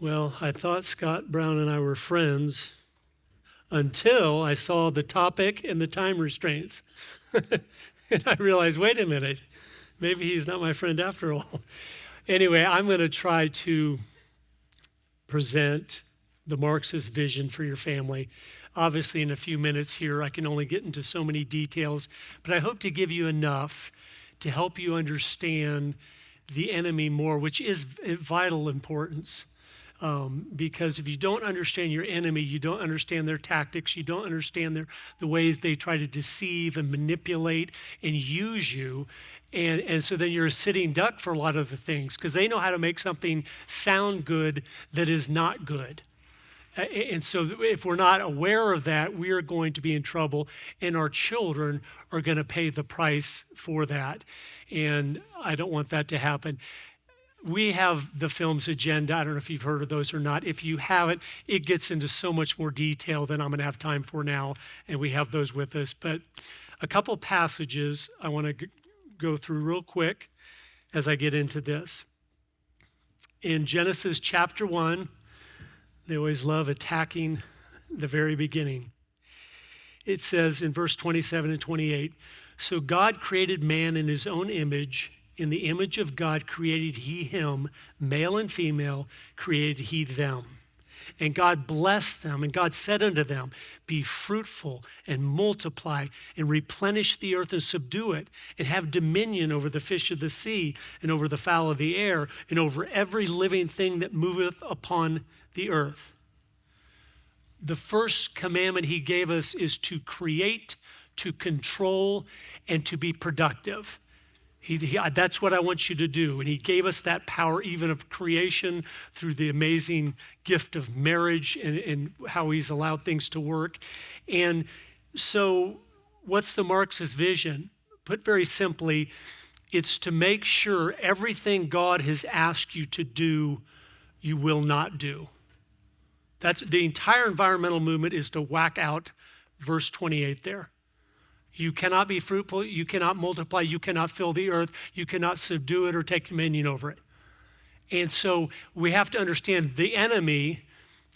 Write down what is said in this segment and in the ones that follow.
Well, I thought Scott Brown and I were friends until I saw the topic and the time restraints. And I realized, wait a minute, maybe he's not my friend after all. Anyway, I'm going to try to present the Marxist vision for your family. Obviously, in a few minutes here, I can only get into so many details, but I hope to give you enough to help you understand the enemy more, which is vital importance. Because if you don't understand your enemy, you don't understand their tactics, you don't understand the ways they try to deceive and manipulate and use you. And so then you're a sitting duck for a lot of the things because they know how to make something sound good that is not good. And so if we're not aware of that, we are going to be in trouble, and our children are going to pay the price for that. And I don't want that to happen. We have the film's agenda. I don't know if you've heard of those or not. If you haven't, it gets into so much more detail than I'm going to have time for now, and we have those with us. But a couple passages I want to go through real quick as I get into this. In Genesis chapter 1, they always love attacking the very beginning. It says in verse 27 and 28, "So God created man in his own image. In the image of God created he him, male and female created he them. And God blessed them, and God said unto them, Be fruitful and multiply and replenish the earth and subdue it, and have dominion over the fish of the sea and over the fowl of the air and over every living thing that moveth upon the earth." The first commandment he gave us is to create, to control, and to be productive. That's what I want you to do. And he gave us that power even of creation through the amazing gift of marriage and how he's allowed things to work. And so what's the Marxist vision? Put very simply, it's to make sure everything God has asked you to do, you will not do. That's the entire environmental movement, is to whack out verse 28 there. You cannot be fruitful, you cannot multiply, you cannot fill the earth, you cannot subdue it or take dominion over it. And so we have to understand the enemy,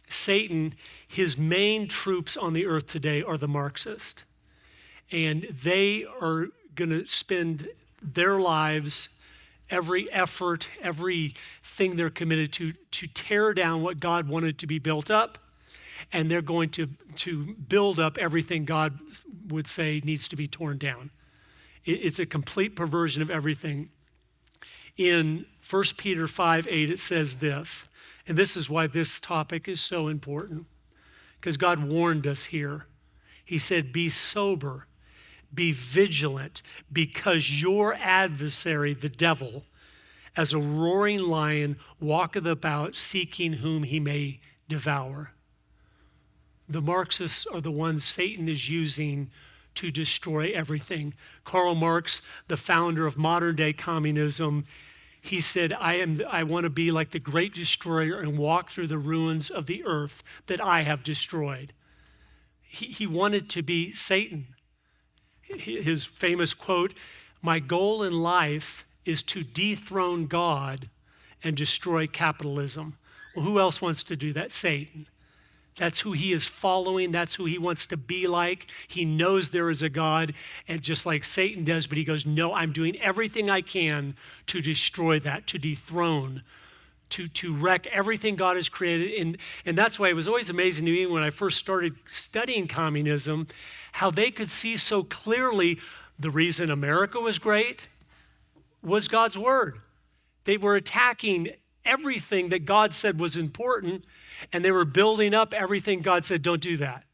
Satan, his main troops on the earth today are the Marxists. And they are going to spend their lives, every effort, everything they're committed to tear down what God wanted to be built up. And they're going to build up everything God would say needs to be torn down. It's a complete perversion of everything. In 1 Peter 5:8, it says this, and this is why this topic is so important, because God warned us here. He said, "Be sober, be vigilant, because your adversary, the devil, as a roaring lion, walketh about, seeking whom he may devour." The Marxists are the ones Satan is using to destroy everything. Karl Marx, the founder of modern day communism, he said, I want to be like the great destroyer and walk through the ruins of the earth that I have destroyed. He wanted to be Satan. His famous quote, "My goal in life is to dethrone God and destroy capitalism." Well, who else wants to do that? Satan. That's who he is following. That's who he wants to be like. He knows there is a God, and just like Satan does, but he goes, no, I'm doing everything I can to destroy that, to dethrone, to wreck everything God has created. And that's why it was always amazing to me when I first started studying communism, how they could see so clearly the reason America was great was God's word. They were attacking everything that God said was important, and they were building up everything God said, don't do that.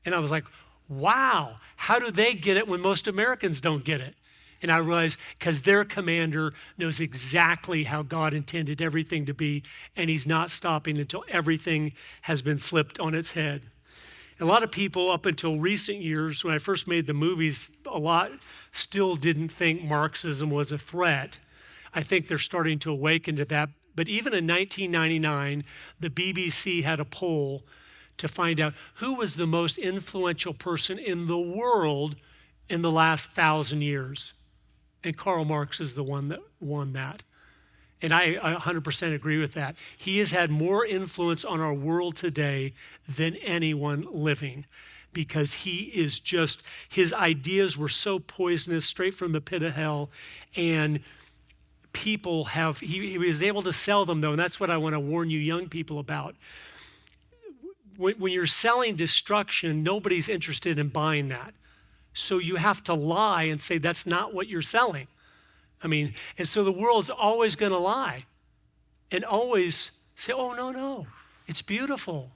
And I was like, wow, how do they get it when most Americans don't get it? And I realized because their commander knows exactly how God intended everything to be, and he's not stopping until everything has been flipped on its head. A lot of people up until recent years, when I first made the movies, a lot still didn't think Marxism was a threat. I think they're starting to awaken to that. But even in 1999, the BBC had a poll to find out who was the most influential person in the world in the last 1,000 years. And Karl Marx is the one that won that. And I 100% agree with that. He has had more influence on our world today than anyone living, because he is just, his ideas were so poisonous, straight from the pit of hell, and people have, he was able to sell them though, and that's what I want to warn you young people about. When you're selling destruction, nobody's interested in buying that. So you have to lie and say that's not what you're selling. I mean, and so the world's always going to lie and always say, oh, no, it's beautiful.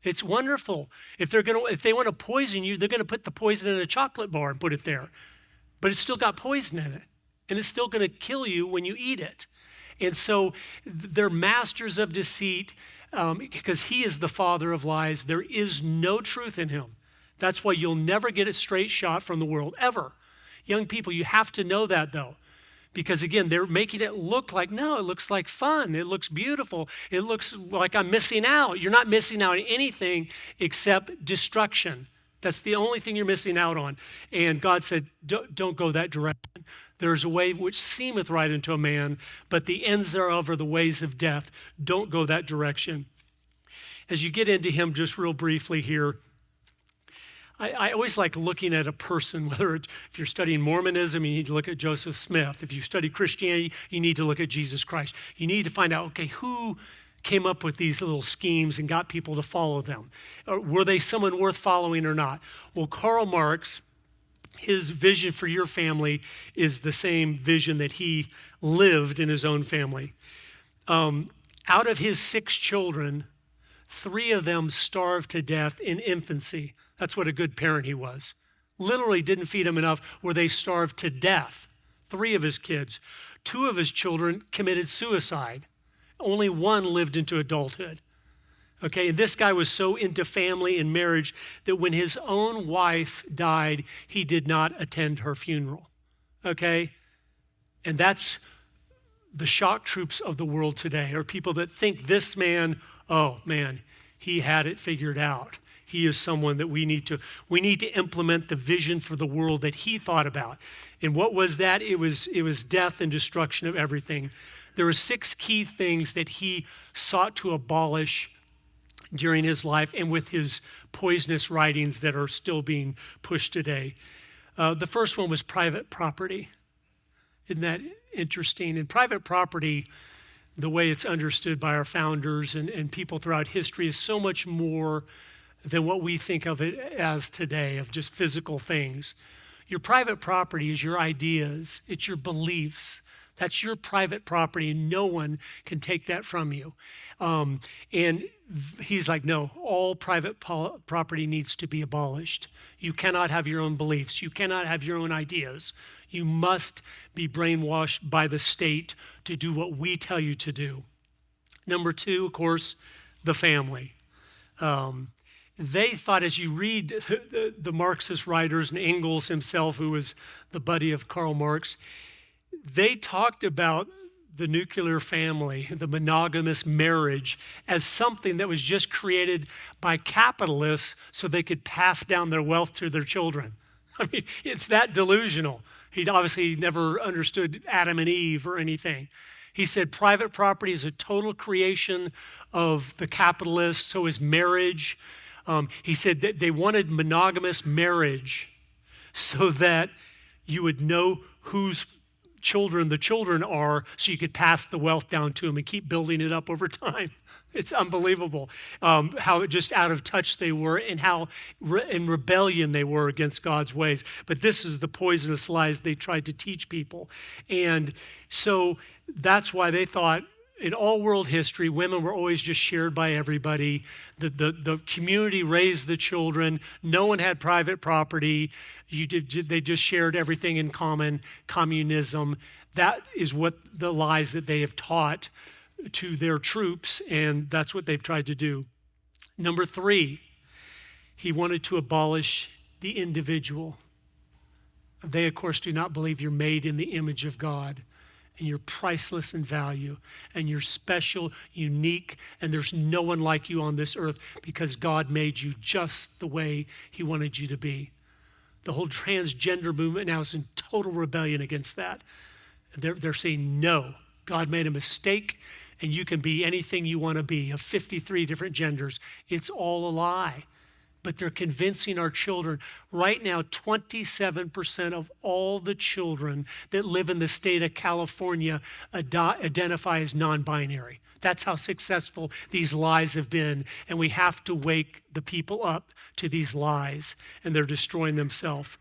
It's wonderful. If they want to poison you, they're going to put the poison in a chocolate bar and put it there. But it's still got poison in it, and it's still going to kill you when you eat it. And so they're masters of deceit, because he is the father of lies. There is no truth in him. That's why you'll never get a straight shot from the world, ever. Young people, you have to know that, though. Because, again, they're making it look like, no, it looks like fun. It looks beautiful. It looks like I'm missing out. You're not missing out on anything except destruction. That's the only thing you're missing out on. And God said, don't go that direction. There's a way which seemeth right unto a man, but the ends thereof are the ways of death. Don't go that direction. As you get into him, just real briefly here, I always like looking at a person, whether if you're studying Mormonism, you need to look at Joseph Smith. If you study Christianity, you need to look at Jesus Christ. You need to find out, okay, who came up with these little schemes and got people to follow them? Or were they someone worth following or not? Well, Karl Marx, his vision for your family is the same vision that he lived in his own family. Out of his 6 children, 3 of them starved to death in infancy. That's what a good parent he was. Literally didn't feed them enough where they starved to death. 3 of his kids. 2 of his children committed suicide. Only 1 lived into adulthood. Okay, and this guy was so into family and marriage that when his own wife died, he did not attend her funeral. Okay? And that's the shock troops of the world today, are people that think this man, oh man, he had it figured out. He is someone that we need to implement the vision for the world that he thought about. And what was that? It was death and destruction of everything. There were 6 key things that he sought to abolish during his life and with his poisonous writings that are still being pushed today. The first one was private property. Isn't that interesting? And private property, the way it's understood by our founders and people throughout history, is so much more than what we think of it as today, of just physical things. Your private property is your ideas, it's your beliefs. That's your private property, and no one can take that from you. And he's like, no, all private property needs to be abolished. You cannot have your own beliefs. You cannot have your own ideas. You must be brainwashed by the state to do what we tell you to do. Number 2, of course, the family. They thought, as you read the Marxist writers and Engels himself, who was the buddy of Karl Marx, they talked about the nuclear family, the monogamous marriage, as something that was just created by capitalists so they could pass down their wealth to their children. I mean, it's that delusional. He obviously never understood Adam and Eve or anything. He said private property is a total creation of the capitalists, so is marriage. He said that they wanted monogamous marriage so that you would know whose children the children are, so you could pass the wealth down to them and keep building it up over time. It's unbelievable how just out of touch they were and how in rebellion they were against God's ways. But this is the poisonous lies they tried to teach people. And so that's why they thought in all world history, women were always just shared by everybody. The community raised the children. No one had private property. They just shared everything in common. Communism. That is what the lies that they have taught to their troops, and that's what they've tried to do. Number 3, he wanted to abolish the individual. They, of course, do not believe you're made in the image of God. And you're priceless in value, and you're special, unique, and there's no one like you on this earth because God made you just the way he wanted you to be. The whole transgender movement now is in total rebellion against that. They're saying, no, God made a mistake, and you can be anything you want to be, of 53 different genders. It's all a lie. But they're convincing our children. Right now, 27% of all the children that live in the state of California identify as non-binary. That's how successful these lies have been. And we have to wake the people up to these lies, and they're destroying themselves.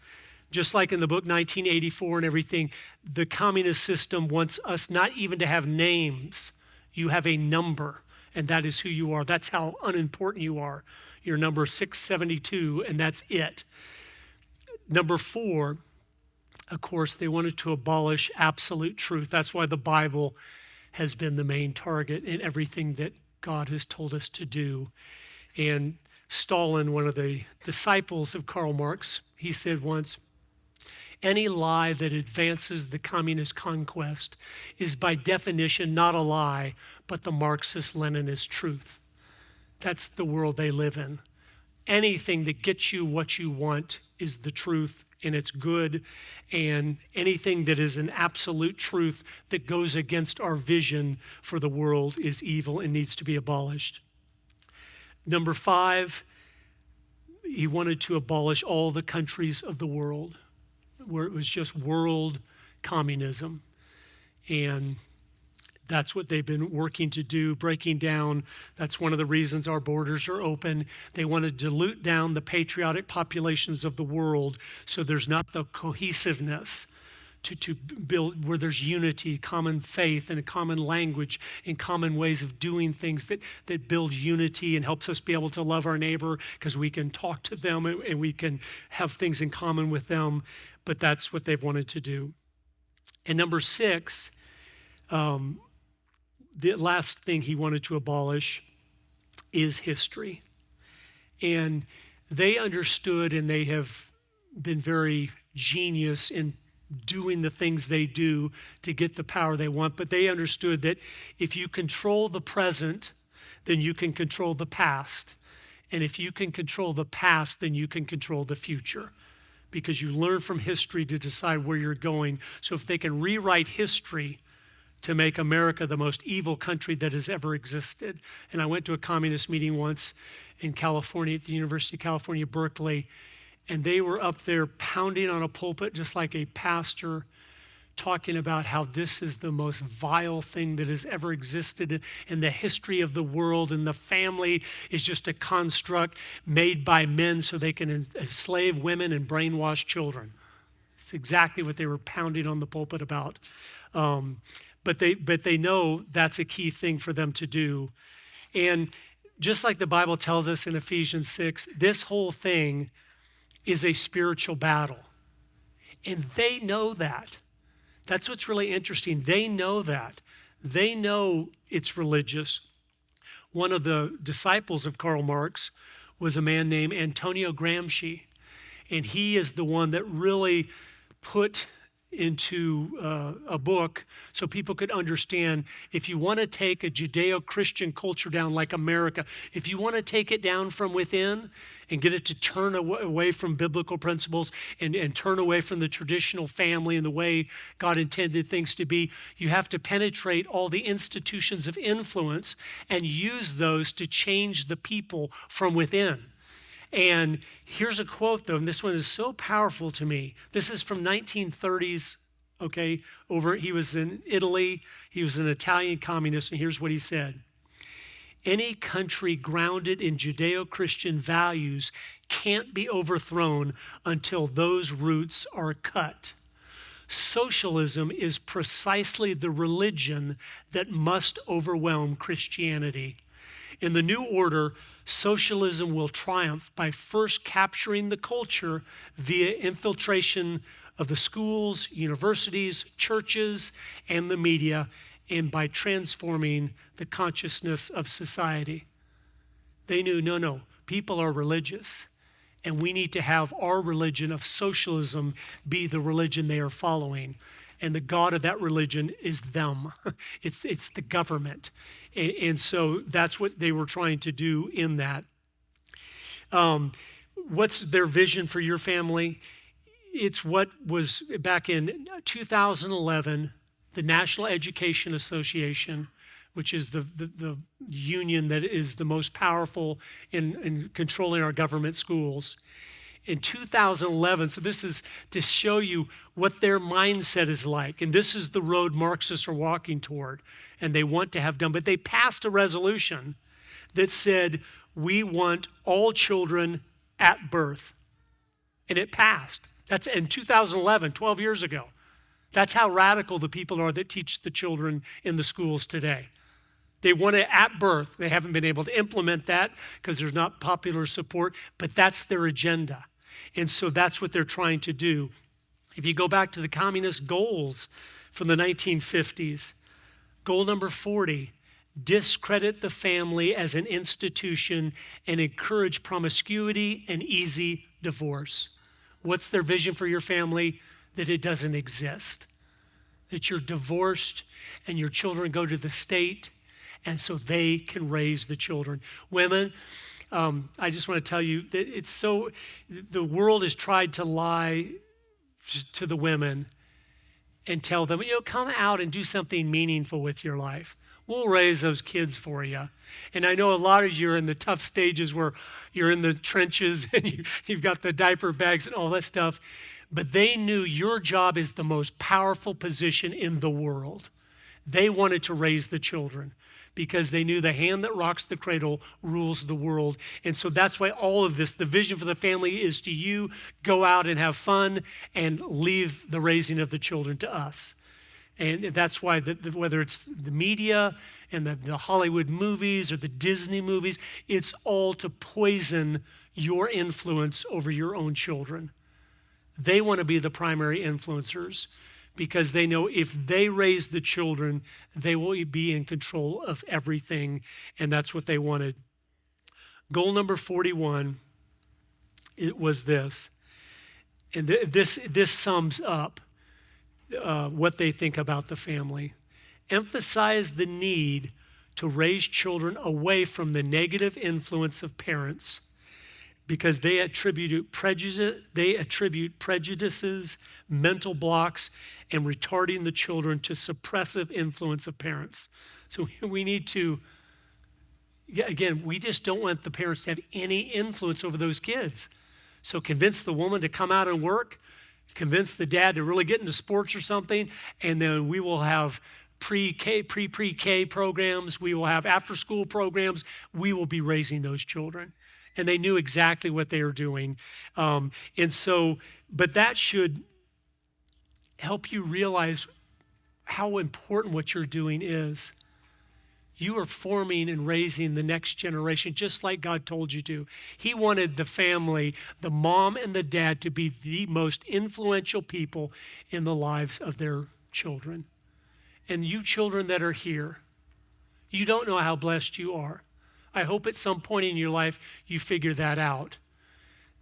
Just like in the book 1984 and everything, the communist system wants us not even to have names. You have a number, and that is who you are. That's how unimportant you are. You're number 672, and that's it. Number 4, of course, they wanted to abolish absolute truth. That's why the Bible has been the main target in everything that God has told us to do. And Stalin, one of the disciples of Karl Marx, he said once, any lie that advances the communist conquest is by definition not a lie, but the Marxist-Leninist truth. That's the world they live in. Anything that gets you what you want is the truth, and it's good. And anything that is an absolute truth that goes against our vision for the world is evil and needs to be abolished. Number 5, he wanted to abolish all the countries of the world, where it was just world communism. And that's what they've been working to do, breaking down. That's one of the reasons our borders are open. They want to dilute down the patriotic populations of the world so there's not the cohesiveness to build where there's unity, common faith, and a common language, and common ways of doing things that build unity and helps us be able to love our neighbor because we can talk to them and we can have things in common with them. But that's what they've wanted to do. And number 6, the last thing he wanted to abolish is history. And they understood, and they have been very genius in doing the things they do to get the power they want. But they understood that if you control the present, then you can control the past. And if you can control the past, then you can control the future, because you learn from history to decide where you're going. So if they can rewrite history to make America the most evil country that has ever existed. And I went to a communist meeting once in California, at the University of California, Berkeley, and they were up there pounding on a pulpit just like a pastor, talking about how this is the most vile thing that has ever existed in the history of the world, and the family is just a construct made by men so they can enslave women and brainwash children. It's exactly what they were pounding on the pulpit about. But they know that's a key thing for them to do. And just like the Bible tells us in Ephesians 6, this whole thing is a spiritual battle. And they know that. That's what's really interesting. They know that. They know it's religious. One of the disciples of Karl Marx was a man named Antonio Gramsci. And he is the one that really put into a book so people could understand, if you want to take a Judeo-Christian culture down like America, if you want to take it down from within and get it to turn away from biblical principles and turn away from the traditional family and the way God intended things to be, you have to penetrate all the institutions of influence and use those to change the people from within. And here's a quote, though, and this one is so powerful to me. This is from 1930s, okay, he was in Italy. He was an Italian communist, and here's what he said. Any country grounded in Judeo-Christian values can't be overthrown until those roots are cut. Socialism is precisely the religion that must overwhelm Christianity. In the new order, socialism will triumph by first capturing the culture via infiltration of the schools, universities, churches, and the media, and by transforming the consciousness of society. They knew, no, people are religious, and we need to have our religion of socialism be the religion they are following. And the God of that religion is them. It's the government. And so that's what they were trying to do in that. What's their vision for your family? It's what was back in 2011. the National Education Association, which is the union that is the most powerful in controlling our government schools. In 2011, so this is to show you what their mindset is like. And this is the road Marxists are walking toward, and they want to have done. But they passed a resolution that said, we want all children at birth. And it passed. That's in 2011, 12 years ago. That's how radical the people are that teach the children in the schools today. They want it at birth. They haven't been able to implement that because there's not popular support, but that's their agenda. And so that's what they're trying to do. If you go back to the communist goals from the 1950s, goal number 40, discredit the family as an institution and encourage promiscuity and easy divorce. What's their vision for your family? That it doesn't exist. That you're divorced and your children go to the state, and so they can raise the children. Women, I just want to tell you that the world has tried to lie to the women and tell them, come out and do something meaningful with your life. We'll raise those kids for you. And I know a lot of you are in the tough stages where you're in the trenches and you've got the diaper bags and all that stuff. But they knew your job is the most powerful position in the world. They wanted to raise the children because they knew the hand that rocks the cradle rules the world. And so that's why all of this, the vision for the family is to you, go out and have fun and leave the raising of the children to us. And that's why whether it's the media and the Hollywood movies or the Disney movies, it's all to poison your influence over your own children. They want to be the primary influencers because they know if they raise the children, they will be in control of everything, and that's what they wanted. Goal number 41, it was this, and this sums up what they think about the family. Emphasize the need to raise children away from the negative influence of parents because they attribute prejudices, mental blocks, and retarding the children to suppressive influence of parents. So we need to, again, we just don't want the parents to have any influence over those kids. So convince the woman to come out and work, convince the dad to really get into sports or something, and then we will have pre-K programs, we will have after-school programs, we will be raising those children. And they knew exactly what they were doing. But that should help you realize how important what you're doing is. You are forming and raising the next generation just like God told you to. He wanted the family, the mom and the dad, to be the most influential people in the lives of their children. And you children that are here, you don't know how blessed you are. I hope at some point in your life you figure that out.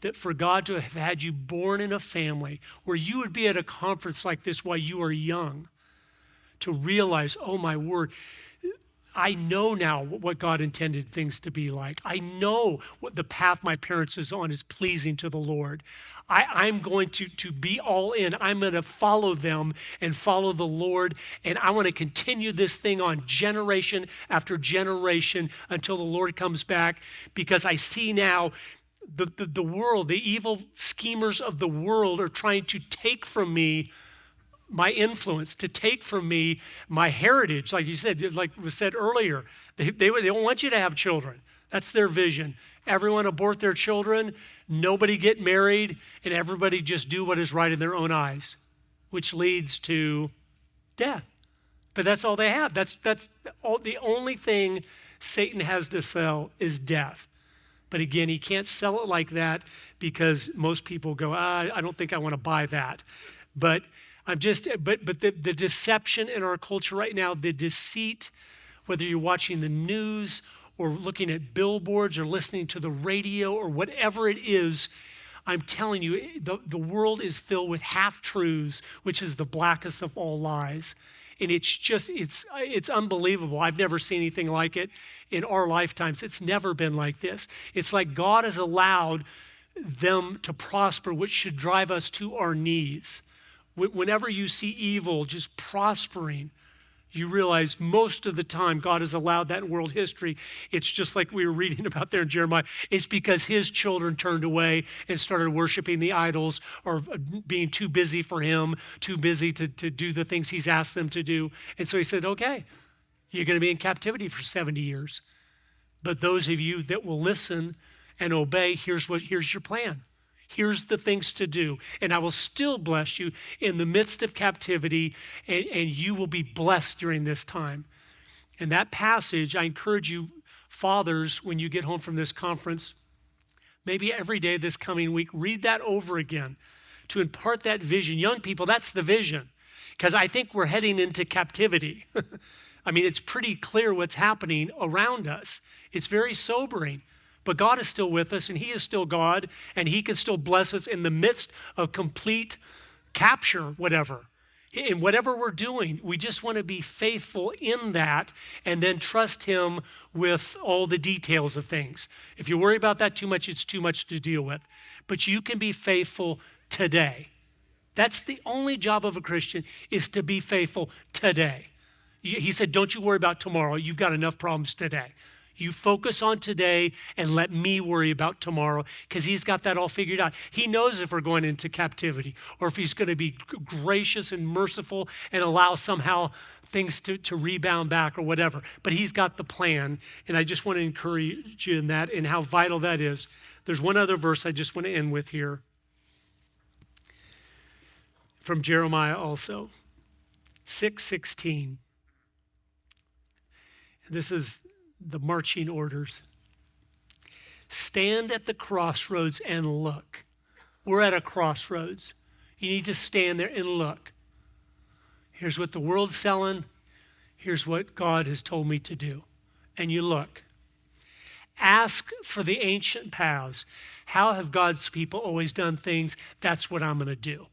That for God to have had you born in a family where you would be at a conference like this while you are young, to realize, oh my word, I know now what God intended things to be like. I know what the path my parents is on is pleasing to the Lord. I'm going to be all in. I'm going to follow them and follow the Lord. And I want to continue this thing on generation after generation until the Lord comes back, because I see now the world, the evil schemers of the world are trying to take from me my influence, to take from me my heritage. Like you said, like was said earlier, they don't want you to have children. That's their vision. Everyone abort their children, nobody get married, and everybody just do what is right in their own eyes, which leads to death. But that's all they have. That's all, the only thing Satan has to sell is death. But again, he can't sell it like that because most people go, I don't think I want to buy that. But the deception in our culture right now, the deceit, whether you're watching the news or looking at billboards or listening to the radio or whatever it is, I'm telling you, the world is filled with half-truths, which is the blackest of all lies. And it's unbelievable. I've never seen anything like it in our lifetimes. It's never been like this. It's like God has allowed them to prosper, which should drive us to our knees. Whenever you see evil just prospering, you realize most of the time God has allowed that in world history. It's just like we were reading about there in Jeremiah. It's because his children turned away and started worshiping the idols or being too busy for him, too busy to do the things he's asked them to do. And so he said, okay, you're going to be in captivity for 70 years. But those of you that will listen and obey, here's your plan. Here's the things to do. And I will still bless you in the midst of captivity, and you will be blessed during this time. And that passage, I encourage you, fathers, when you get home from this conference, maybe every day this coming week, read that over again to impart that vision. Young people, that's the vision. Because I think we're heading into captivity. I mean, it's pretty clear what's happening around us. It's very sobering. But God is still with us, and he is still God, and he can still bless us in the midst of complete capture, whatever. In whatever we're doing, we just want to be faithful in that and then trust him with all the details of things. If you worry about that too much, it's too much to deal with. But you can be faithful today. That's the only job of a Christian, is to be faithful today. He said, don't you worry about tomorrow. You've got enough problems today. You focus on today and let me worry about tomorrow, because he's got that all figured out. He knows if we're going into captivity or if he's going to be gracious and merciful and allow somehow things to rebound back or whatever. But he's got the plan, and I just want to encourage you in that and how vital that is. There's one other verse I just want to end with here from Jeremiah also, 6:16. This is the marching orders. Stand at the crossroads and look. We're at a crossroads. You need to stand there and look. Here's what the world's selling. Here's what God has told me to do. And you look. Ask for the ancient paths. How have God's people always done things? That's what I'm going to do.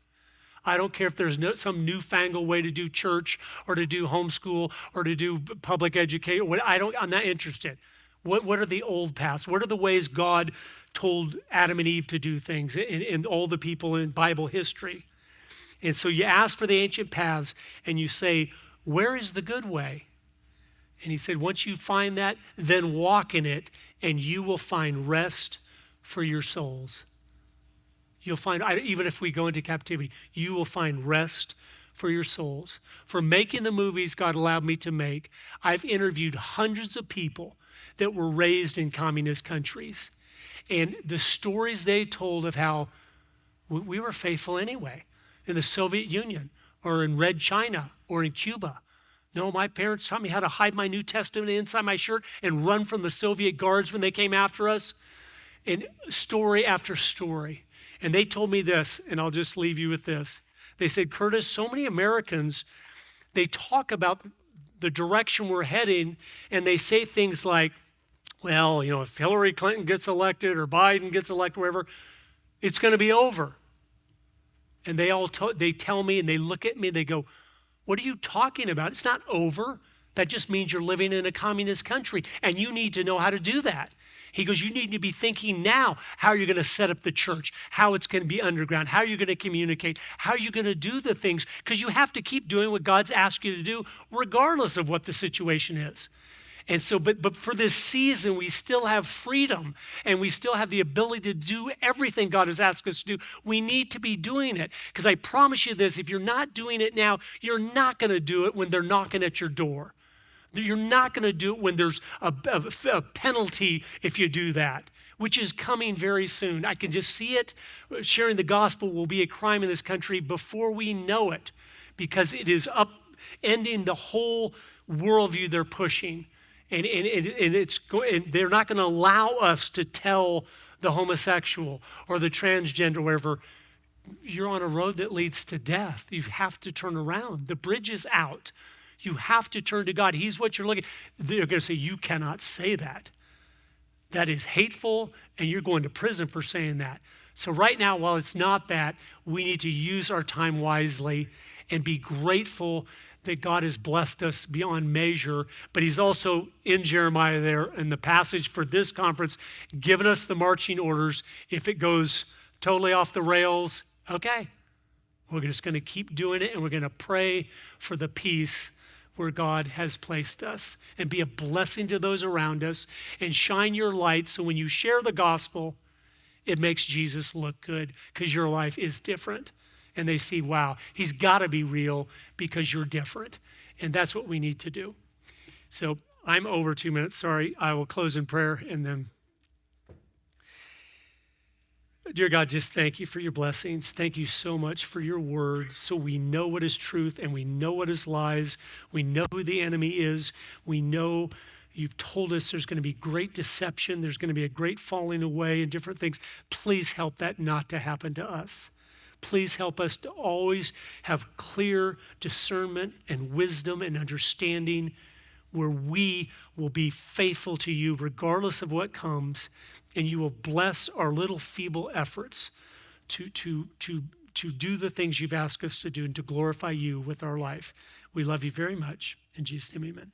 I don't care if there's some newfangled way to do church or to do homeschool or to do public education. I'm not interested. What are the old paths? What are the ways God told Adam and Eve to do things in all the people in Bible history? And so you ask for the ancient paths and you say, where is the good way? And he said, once you find that, then walk in it and you will find rest for your souls. You'll find, even if we go into captivity, you will find rest for your souls. For making the movies God allowed me to make, I've interviewed hundreds of people that were raised in communist countries. And the stories they told of how we were faithful anyway in the Soviet Union or in Red China or in Cuba. No, my parents taught me how to hide my New Testament inside my shirt and run from the Soviet guards when they came after us. And story after story. And they told me this, and I'll just leave you with this. They said, Curtis, so many Americans, they talk about the direction we're heading, and they say things like, well, if Hillary Clinton gets elected or Biden gets elected, wherever, it's going to be over. And they tell me, and they look at me, and they go, what are you talking about? It's not over. That just means you're living in a communist country, and you need to know how to do that. He goes, you need to be thinking now how you're going to set up the church, how it's going to be underground, how you're going to communicate, how you're going to do the things, because you have to keep doing what God's asked you to do regardless of what the situation is. And so, but for this season, we still have freedom and we still have the ability to do everything God has asked us to do. We need to be doing it, because I promise you this, if you're not doing it now, you're not going to do it when they're knocking at your door. You're not going to do it when there's a penalty if you do that, which is coming very soon. I can just see it. Sharing the gospel will be a crime in this country before we know it, because it is upending the whole worldview they're pushing. And they're not going to allow us to tell the homosexual or the transgender, wherever, you're on a road that leads to death. You have to turn around. The bridge is out. You have to turn to God. He's what you're looking. They're going to say, you cannot say that. That is hateful, and you're going to prison for saying that. So right now, while it's not that, we need to use our time wisely and be grateful that God has blessed us beyond measure. But he's also, in Jeremiah there, in the passage for this conference, given us the marching orders. If it goes totally off the rails, okay, We're just going to keep doing it, and we're going to pray for the peace where God has placed us, and be a blessing to those around us, and shine your light so when you share the gospel, it makes Jesus look good because your life is different. And they see, wow, he's got to be real because you're different. And that's what we need to do. So I'm over 2 minutes. Sorry. I will close in prayer and then. Dear God, just thank you for your blessings. Thank you so much for your word so we know what is truth and we know what is lies. We know who the enemy is. We know you've told us there's going to be great deception. There's going to be a great falling away and different things. Please help that not to happen to us. Please help us to always have clear discernment and wisdom and understanding where we will be faithful to you regardless of what comes, and you will bless our little feeble efforts to do the things you've asked us to do and to glorify you with our life. We love you very much. In Jesus' name, amen.